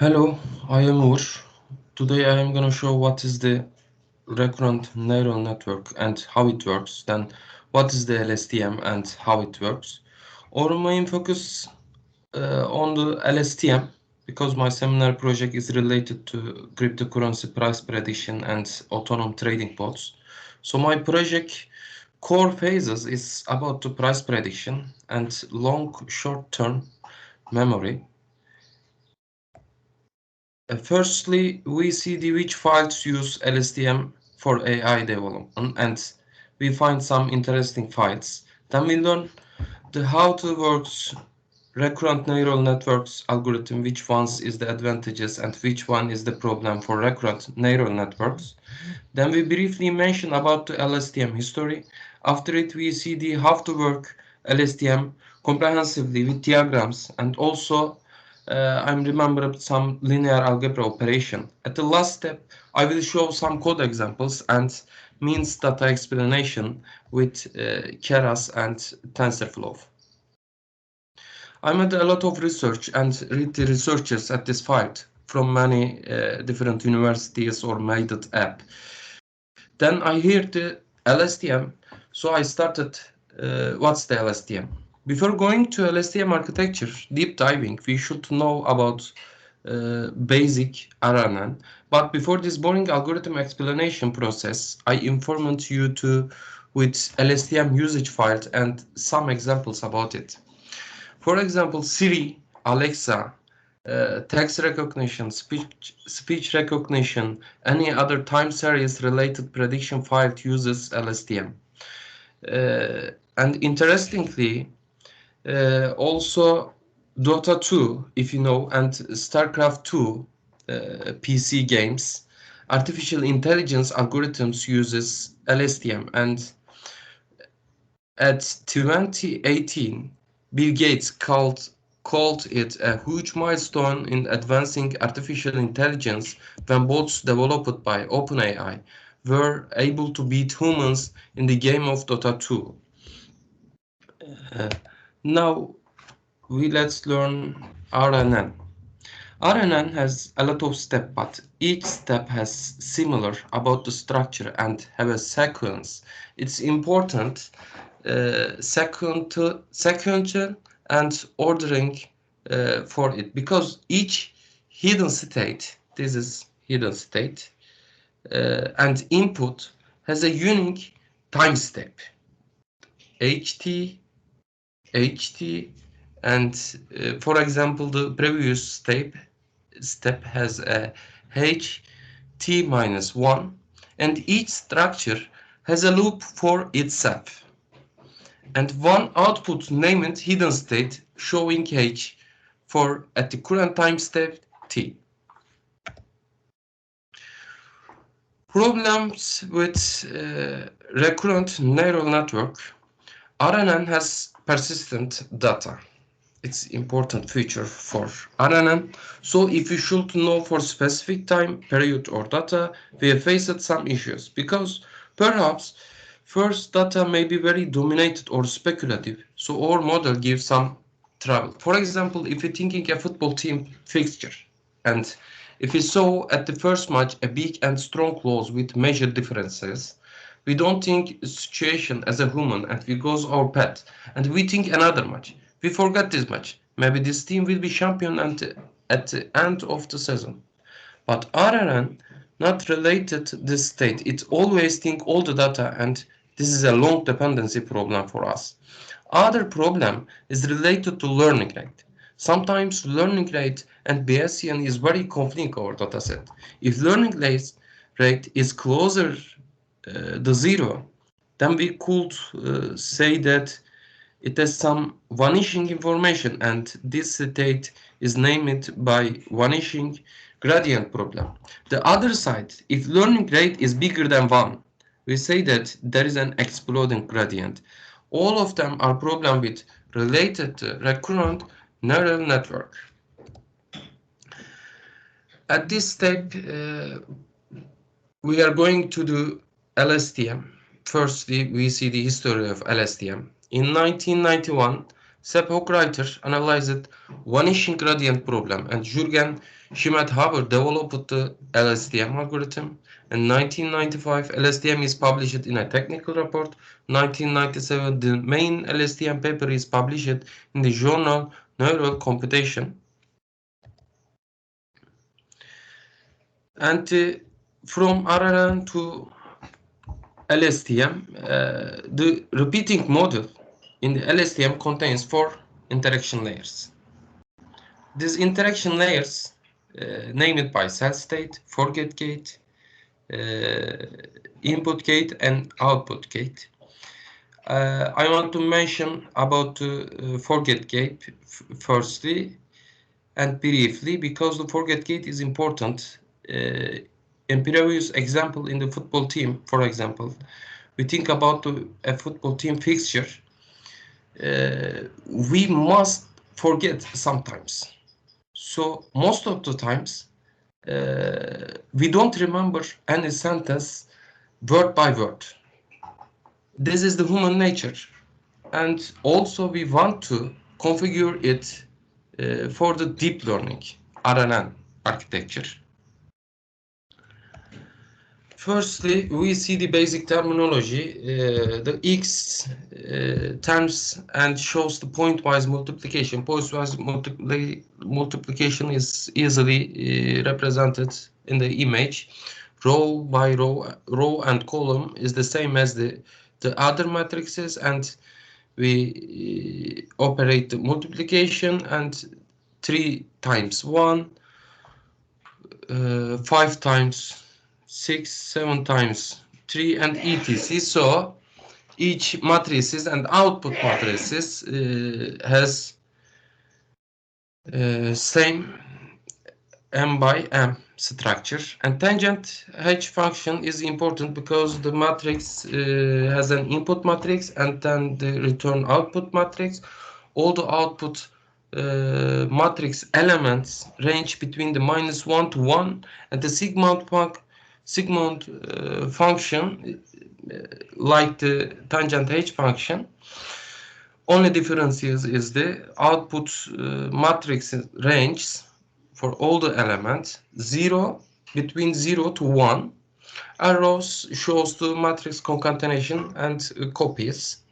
Hello, I am Uğur. Today I am going to show what is the recurrent neural network and how it works, then what is the LSTM and how it works. Our main focus on the LSTM because my seminar project is related to cryptocurrency price prediction and autonomous trading bots. So my project core phases is about the price prediction and long short-term memory. Firstly, we see which files use LSTM for AI development, and we find some interesting files. Then we learn the how to works recurrent neural networks algorithm, which ones is the advantages and which one is the problem for recurrent neural networks. Then we briefly mention about the LSTM history. After it, we see the how to work LSTM comprehensively with diagrams, and also I'm remembered some linear algebra operation. At the last step, I will show some code examples and means data explanation with Keras and TensorFlow. I made a lot of research and read the researchers at this field from many different universities or made it app. Then I heard the LSTM, so I started what's the LSTM? Before going to LSTM architecture, deep diving, we should know about basic RNN. But before this boring algorithm explanation process, I informed you to with LSTM usage files and some examples about it. For example, Siri, Alexa, text recognition, speech recognition, any other time series related prediction file uses LSTM. And interestingly, also Dota 2, if you know, and StarCraft 2 PC games, artificial intelligence algorithms uses LSTM, and at 2018, Bill Gates called it a huge milestone in advancing artificial intelligence when bots developed by OpenAI were able to beat humans in the game of Dota 2. Uh, Now let's learn RNN. RNN has a lot of steps, but each step has similar about the structure and have a sequence. It's important sequential and ordering for it because each hidden state, this is hidden state, and input has a unique time step. HT, HT, and for example, the previous step has a H t minus 1, and each structure has a loop for itself. And one output named hidden state showing H for at the current time step T. Problems with recurrent neural network. RNN has persistent data. It's important feature for RNN. So if you should know for specific time, period or data, we have faced some issues because perhaps first data may be very dominated or speculative. So our model gives some trouble. For example, if you're thinking a football team fixture and if we saw at the first match a big and strong loss with major differences, we don't think situation as a human and we goes our pet and we think another match. We forgot this match. Maybe this team will be champion at the end of the season. But RNN not related to this state. It always think all the data and this is a long dependency problem for us. Other problem is related to learning rate. Sometimes learning rate and Bayesian is very conflicting our dataset. If learning rate is closer the zero, then we could say that it has some vanishing information, and this state is named by vanishing gradient problem. The other side, if learning rate is bigger than 1, we say that there is an exploding gradient. All of them are problem with related to recurrent neural network. At this step, we are going to do LSTM. Firstly, we see the history of LSTM. In 1991, Sepp Hochreiter analyzed vanishing gradient problem, and Jürgen Schmidt-Haber developed the LSTM algorithm. In 1995, LSTM is published in a technical report. 1997, the main LSTM paper is published in the journal Neural Computation. And from RNN to LSTM, the repeating model in the LSTM contains 4 interaction layers. These interaction layers, named by cell state, forget gate, input gate, and output gate. I want to mention about the forget gate firstly and briefly, because the forget gate is important. In previous example in the football team, for example, we think about a football team fixture. We must forget sometimes. So most of the times, we don't remember any sentence word by word. This is the human nature. And also we want to configure it for the deep learning, RNN architecture. Firstly, we see the basic terminology. The X terms and shows the pointwise multiplication. Pointwise multiplication is easily represented in the image. Row by row and column is the same as the other matrices, and we operate the multiplication, and 3 times 1, 5 times 6, 7 times 3, and etc. So each matrices and output matrices has same m by m structure, and tangent H function is important because the matrix has an input matrix and then the return output matrix. All the output matrix elements range between the -1 to 1, and the sigmoid function, like the tangent H function, only difference is the output matrix range for all the elements between 0 to 1. Arrows shows the matrix concatenation and copies,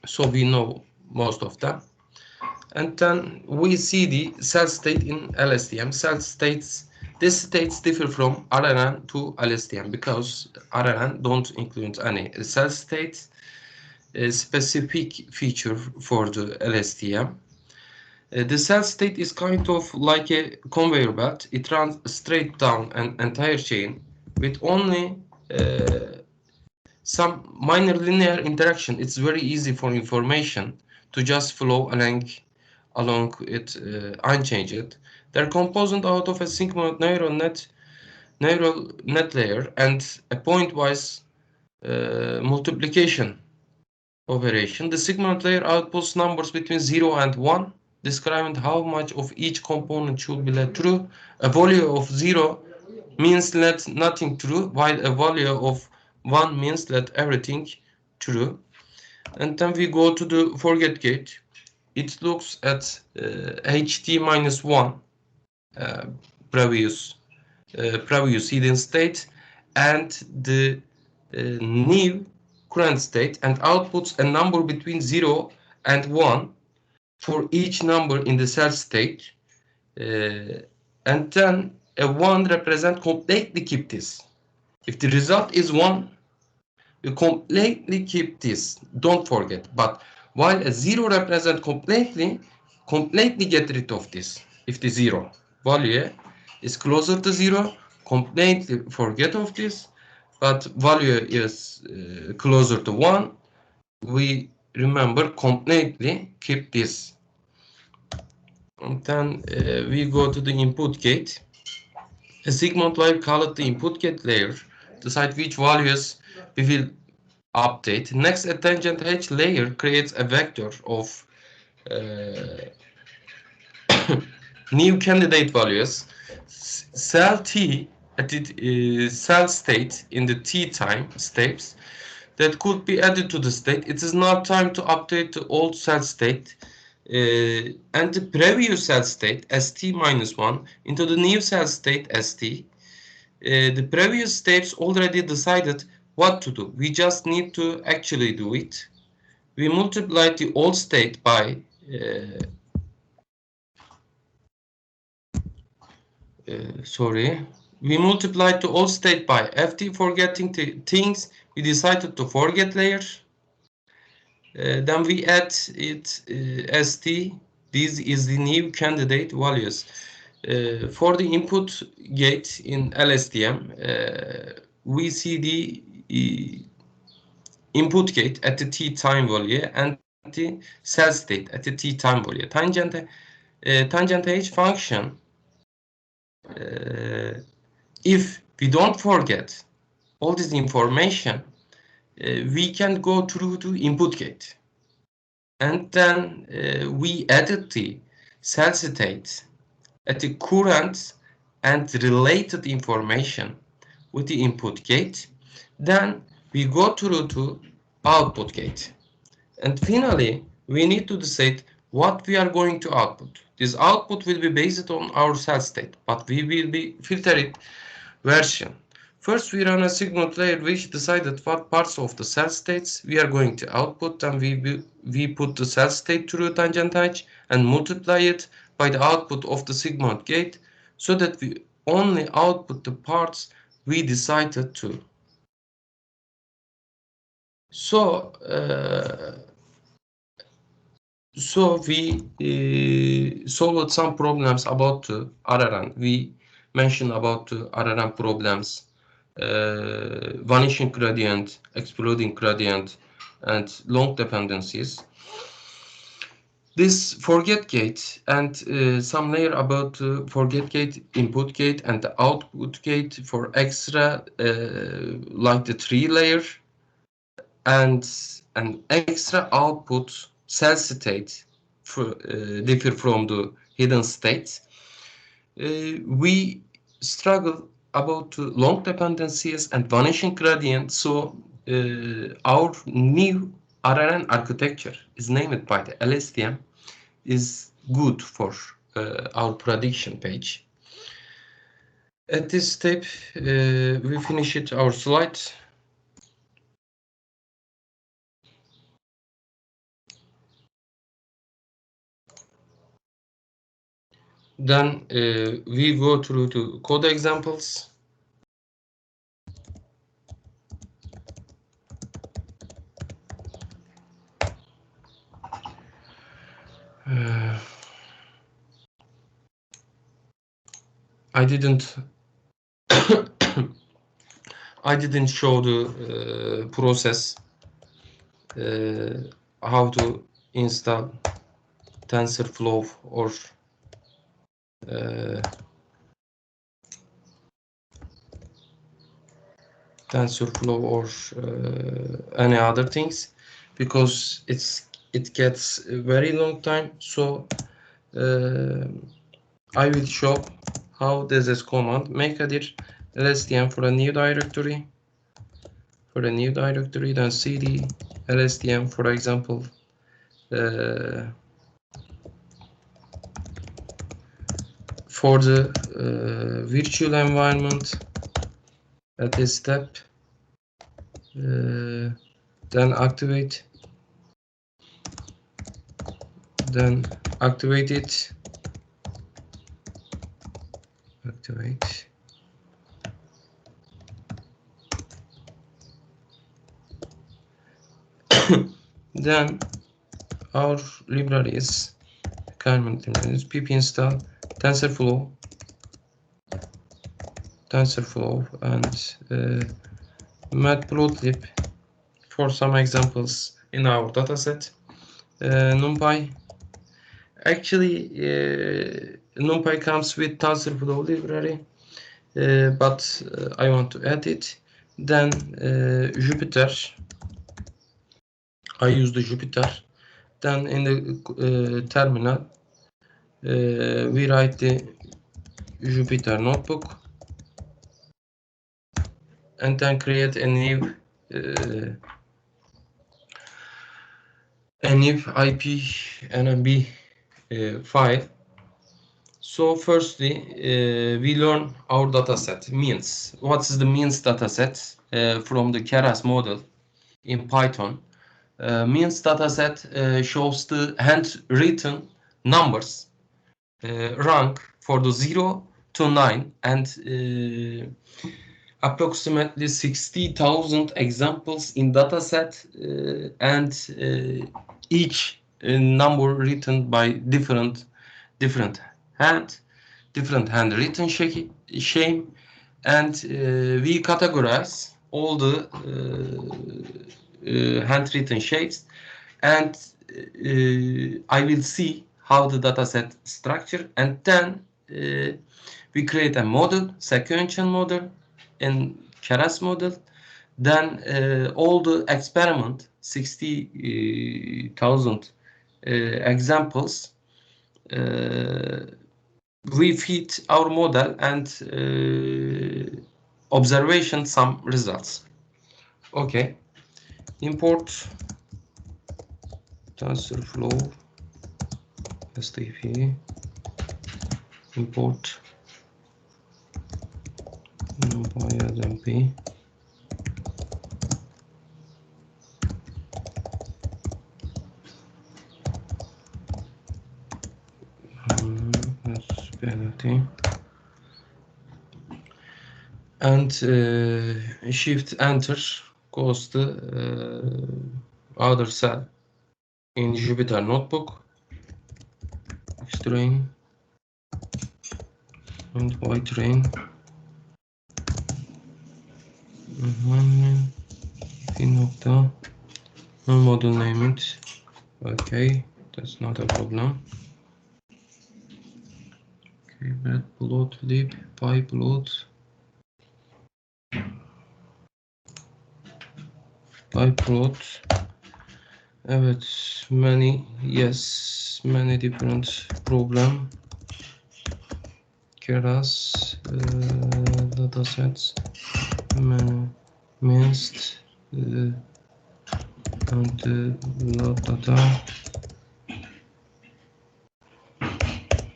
so we know most of them. And then we see the cell state in LSTM. These states differ from RNN to LSTM because RNN don't include any cell state, a specific feature for the LSTM. The cell state is kind of like a conveyor belt. It runs straight down an entire chain with only some minor linear interaction. It's very easy for information to just flow along it unchanged. They're composed out of a sigmoid neural net layer and a pointwise multiplication operation. The sigmoid layer outputs numbers between 0 and 1, describing how much of each component should be let through. A value of 0 means let nothing through, while a value of 1 means let everything through. And then we go to the forget gate. It looks at HT-1 previous hidden state and the new current state, and outputs a number between 0 and 1 for each number in the cell state, and then a 1 represents completely keep this. If the result is 1, you completely keep this, don't forget. But while a 0 represents completely get rid of this. If the 0 value is closer to 0, completely forget of this. But value is closer to 1, we remember completely keep this. And then we go to the input gate. A sigmoid layer called the input gate layer decide which values we will update. Next, a tangent H layer creates a vector of new candidate values. Cell T at the cell state in the T time steps that could be added to the state. It is now time to update the old cell state and the previous cell state st-1 into the new cell state st. The previous steps already decided what to do. We just need to actually do it. We multiply the old state by we multiplied the old state by ft, forgetting the things we decided to forget layer. Then we add it st. This is the new candidate values. For the input gate in LSTM, we see the input gate at the t time value and the cell state at the t time value. Tangent h function, if we don't forget all this information, we can go through to input gate. And then we added the cell state at the current and related information with the input gate. Then we go through to output gate. And finally, we need to decide what we are going to output. This output will be based on our cell state, but we will be filtered version. First, we run a segment layer which decided what parts of the cell states we are going to output, and we put the cell state through tangent h and multiply it by the output of the segment gate so that we only output the parts we decided to. So we solved some problems about the RRN. We mentioned about the RRN problems, vanishing gradient, exploding gradient, and long dependencies. This forget gate and some layer about the forget gate, input gate, and the output gate for extra, like the tree layer, and an extra output cell state differ from the hidden state. We struggle about long dependencies and vanishing gradient. So our new RNN architecture is named by the LSTM is good for our prediction page. At this step, we finish it our slide. Then we go through to code examples. I didn't show the process how to install TensorFlow or any other things, because it gets a very long time. So I will show how this is command make a dir LSTM for a new directory. For a new directory, then cd LSTM, for example, for the virtual environment at this step, then activate it. Activate. Then our library is pip install TensorFlow and matplotlib for some examples in our dataset. NumPy. Actually, NumPy comes with TensorFlow library, but I want to add it. Then Jupyter. I use the Jupyter. Then in the terminal, we write the Jupyter notebook, and then create a new NIF IP NMB file. So firstly, we learn our dataset means. What is the means dataset from the Keras model in Python? Means dataset shows the handwritten numbers rank for the 0 to 9 and approximately 60,000 examples in dataset and each number written by different hand different handwritten shame and we categorize all the handwritten shapes and I will see how the dataset structure and then we create a model, sequential model in Keras model. Then all the experiment, 60,000 examples, we feed our model and observation some results. Okay, import TensorFlow STP, import NumPy penalty and shift enter goes to other cell in Jupyter notebook, xtrain and ytrain nokta model name it. Okay, that's not a problem. Okay, matplot lib pyplot evet, many different problem Keras datasets minced and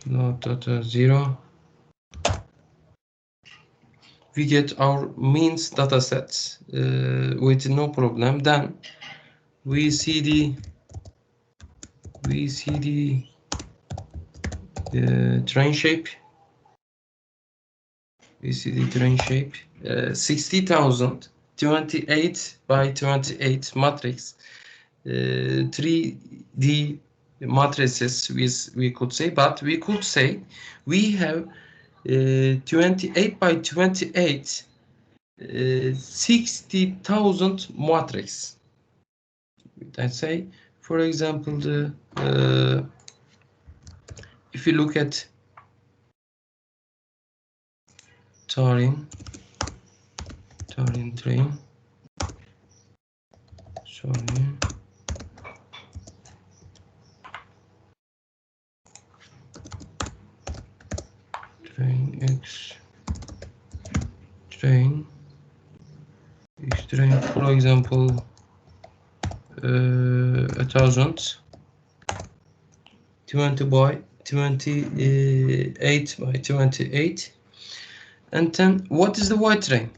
load data 0. We get our means datasets with no problem. Then we see the train shape. We see the train shape. 60,000 28 by 28 matrix. 3D matrices we could say, but we could say we have 28 by 28 60,000 matrix. I say, for example, the if you look at Turing train, sorry, train X train, for example, 1,000, 20 by 28 by 28, and then what is the white train?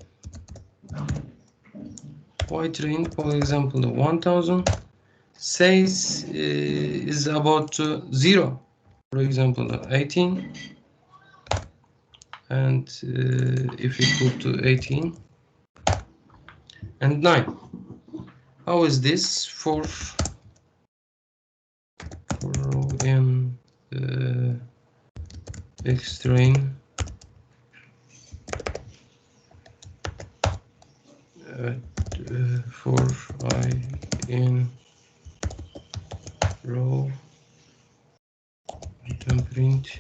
White train, for example, the 1,000 says is about 0. For example, the 18, and if we put to 18 and 9. How is this for in X train? For I in row and print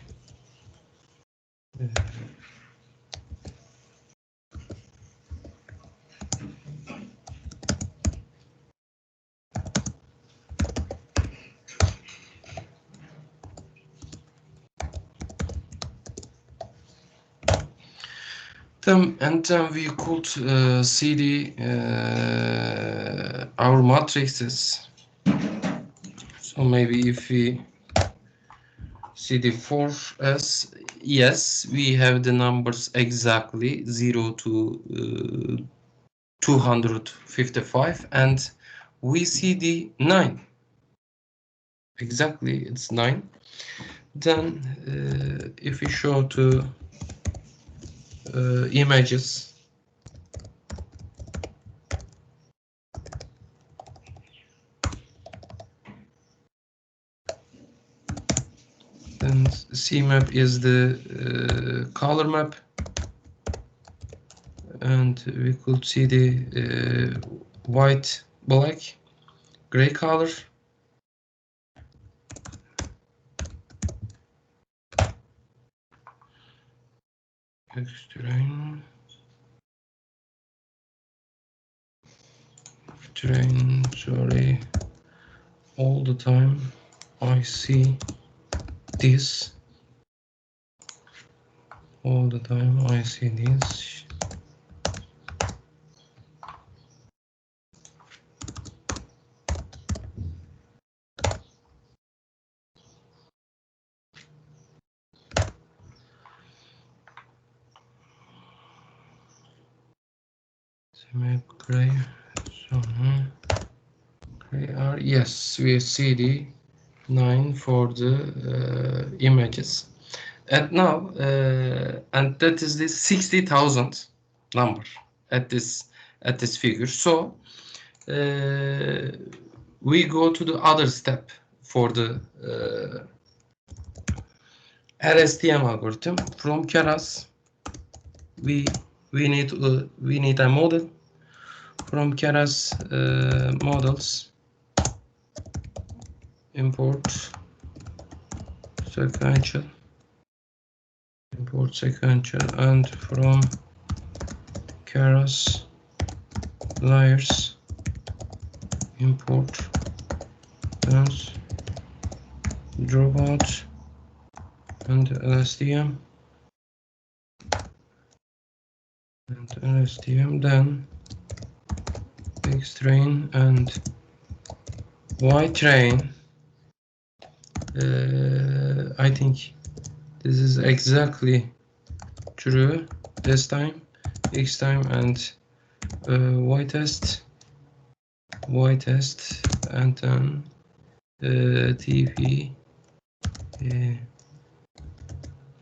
and then we could see the our matrices So maybe if we see the 4S, yes, we have the numbers exactly 0 to 255, and we see the 9. Exactly, it's 9. Then if we show to images, then CMap is the color map, and we could see the white, black, gray color. Train, sorry, all the time I see this. All the time I see this. Gray, so gray are, yes, we see the 9 for the images. And now, and that is the 60,000 number at this figure. So we go to the other step for the LSTM algorithm. From Keras, we need a model. From Keras models, import sequential, and from Keras layers, import and dropout and LSTM and LSTM, then X train and Y train. I think this is exactly true this time. X time and Y test, and then TP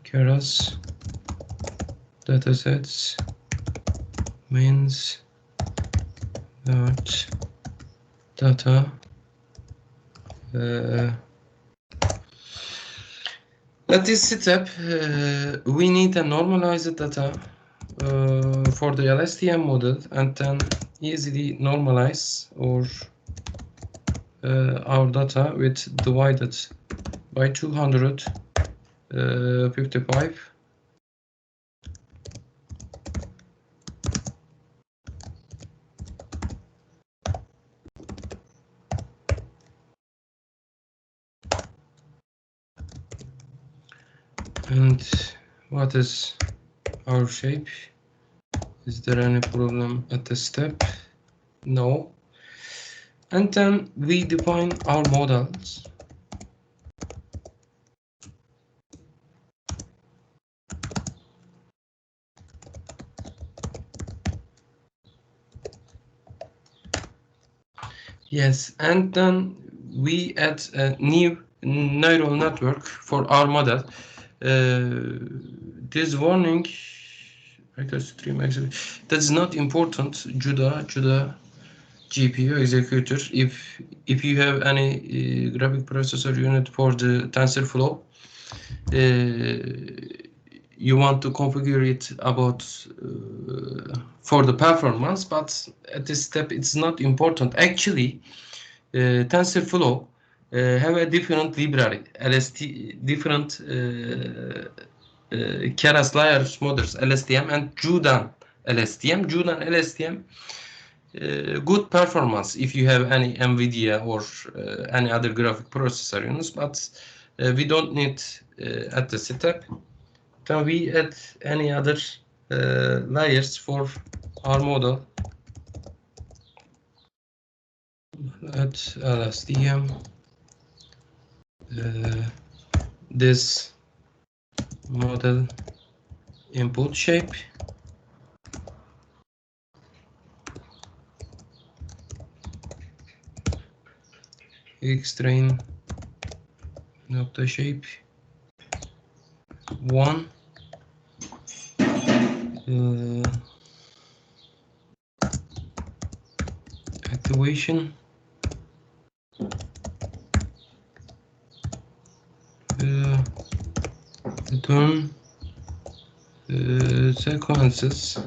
Keras datasets means that data at this step we need a normalized data for the LSTM model, and then easily normalize our data with divided by 255. And what is our shape? Is there any problem at this step? No. And then we define our models. Yes, and then we add a new neural network for our model. This warning, that's not important. Juda GPU executor. If you have any graphic processor unit for the TensorFlow, you want to configure it about for the performance, but at this step it's not important. Actually, TensorFlow have a different library, different Keras layers models, LSTM and Judan LSTM. Good performance if you have any NVIDIA or any other graphic processor units, but we don't need at the step. Then we add any other layers for our model. Add LSTM this model input shape, xtrain nokta shape 1, activation, return sequences,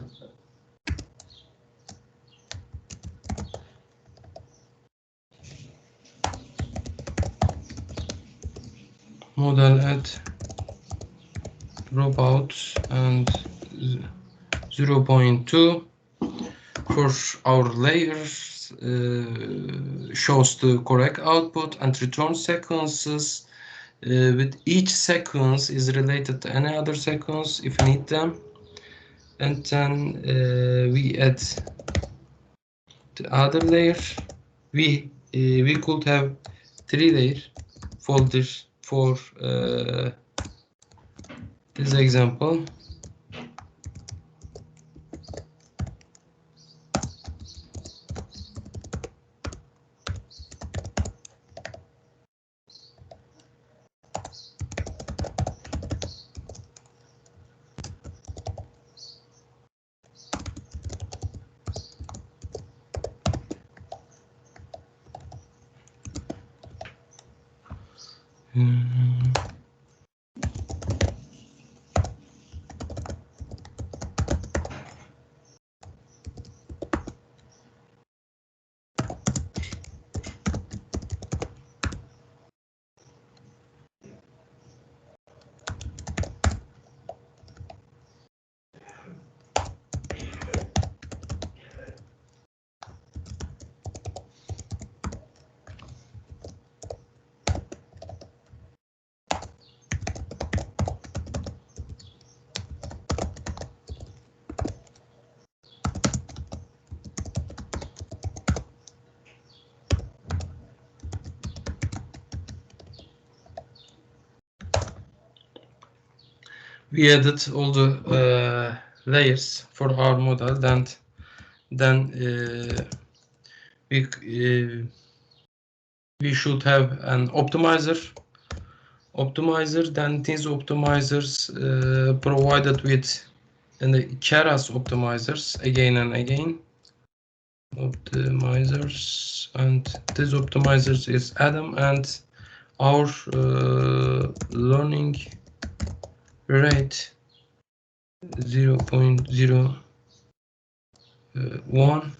model add dropouts and 0.2 for our layers, shows the correct output, and return sequences with each sequence is related to any other sequence if you need them. And then we add the other layer. We could have 3 layer folders for this example. We added all the layers for our model, and then we should have an optimizer. Then these optimizers provided with the Keras optimizers again and again. Optimizers, and this optimizers is Adam, and our learning rate 0.01,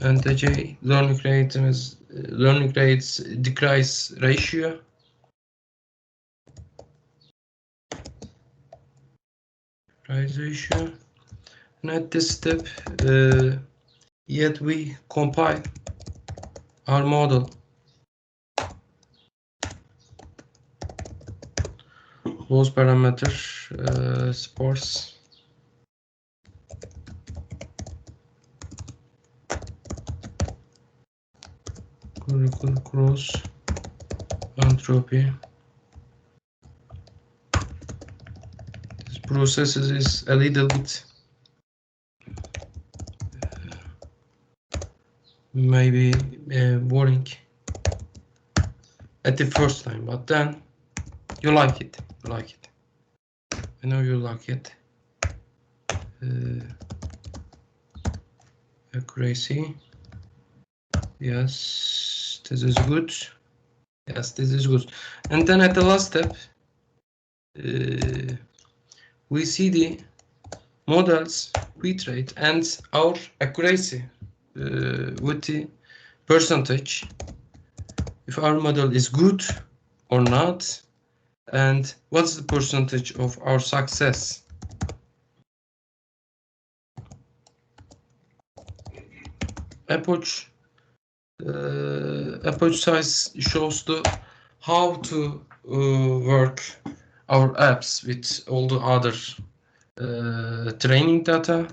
and the J learning rate is learning rates decrease ratio. And at this step, yet we compile our model. Those parameters, sparse, cross entropy. This process is a little bit maybe boring at the first time, but then you like it. I know you like it. Accuracy. Yes, this is good. Yes, this is good. And then at the last step, we see the model's fit rate and our accuracy with the percentage, if our model is good or not, and what's the percentage of our success. Approach size shows the how to work our apps with all the other training data,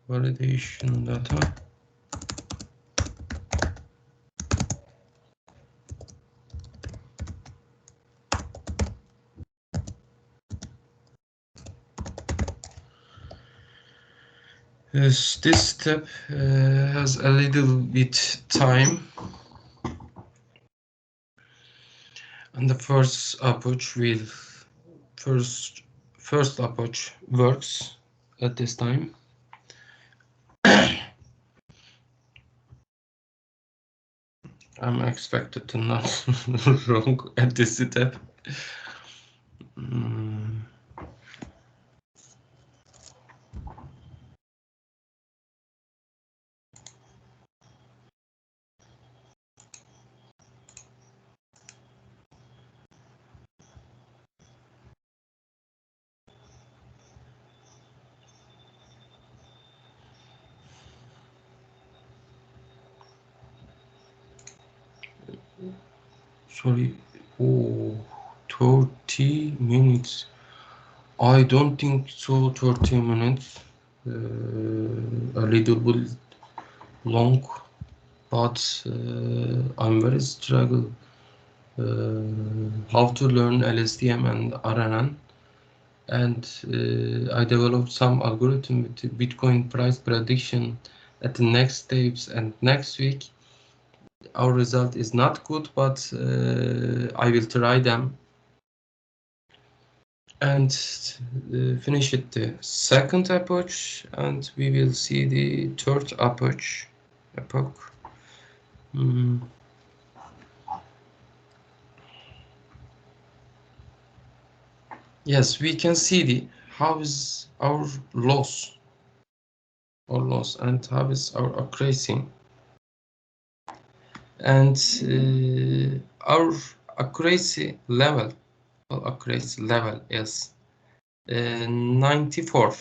validation data, Yes, this step has a little bit time, and the first approach works at this time. I'm expected to not wrong at this step. Sorry. Oh, 30 minutes. I don't think so. 30 minutes. A little bit long, but I'm very struggle how to learn LSTM and RNN, and I developed some algorithm with Bitcoin price prediction at the next steps, and next week our result is not good, but I will try them and finish it the second approach, and we will see the third approach epoch. Yes, we can see the how is our loss and how is our accuracy, and our accuracy level is 94.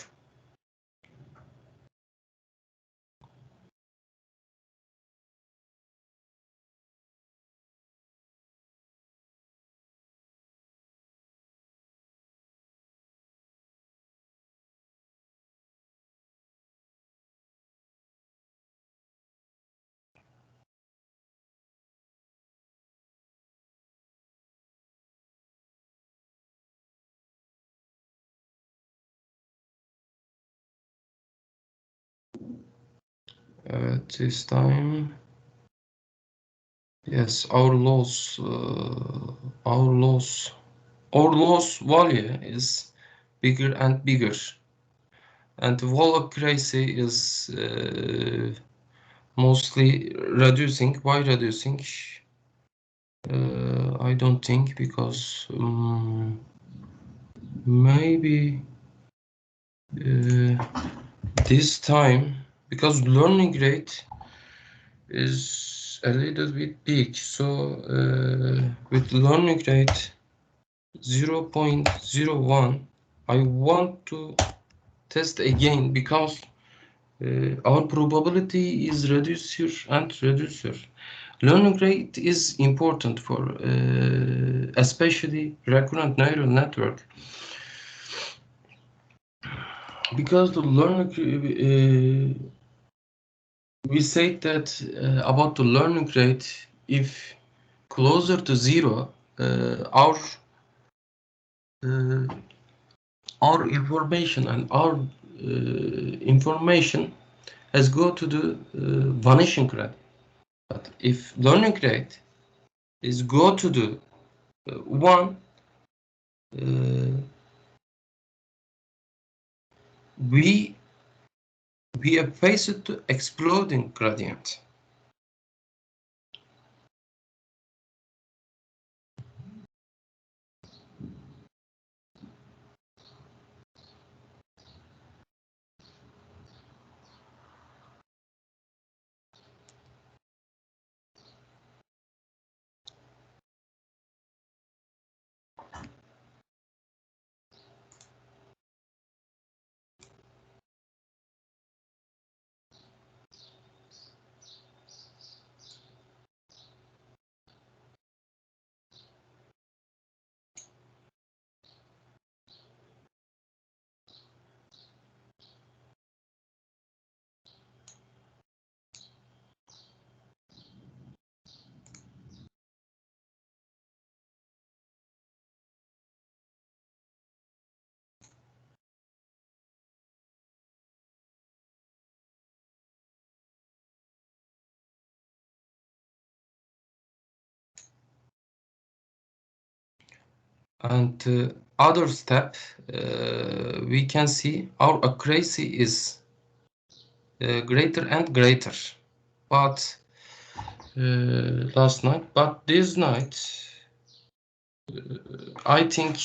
At this time, yes, our loss value is bigger and bigger, and the wall accuracy is mostly reducing. Why reducing? I don't think, because maybe this time, because learning rate is a little bit big, so with learning rate 0.01, I want to test again, because our probability is reducer and reducer. Learning rate is important for especially recurrent neural network, because the learning we say that about the learning rate, if closer to zero, uh, our information and our information has go to the vanishing rate. But if learning rate is go to the one, uh, we are faced to exploding gradient. And other step, we can see our accuracy is greater and greater. But last night, but this night, I think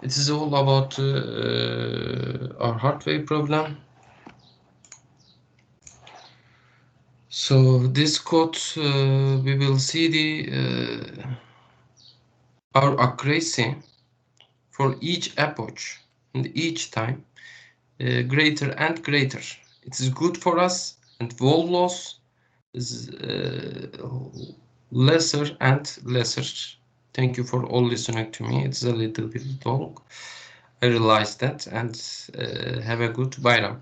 it is all about our hardware problem. So this code, we will see the our accuracy for each epoch and each time greater and greater. It is good for us, and wall loss is lesser and lesser. Thank you for all listening to me. It's a little bit long. I realized that, and have a good Bayram.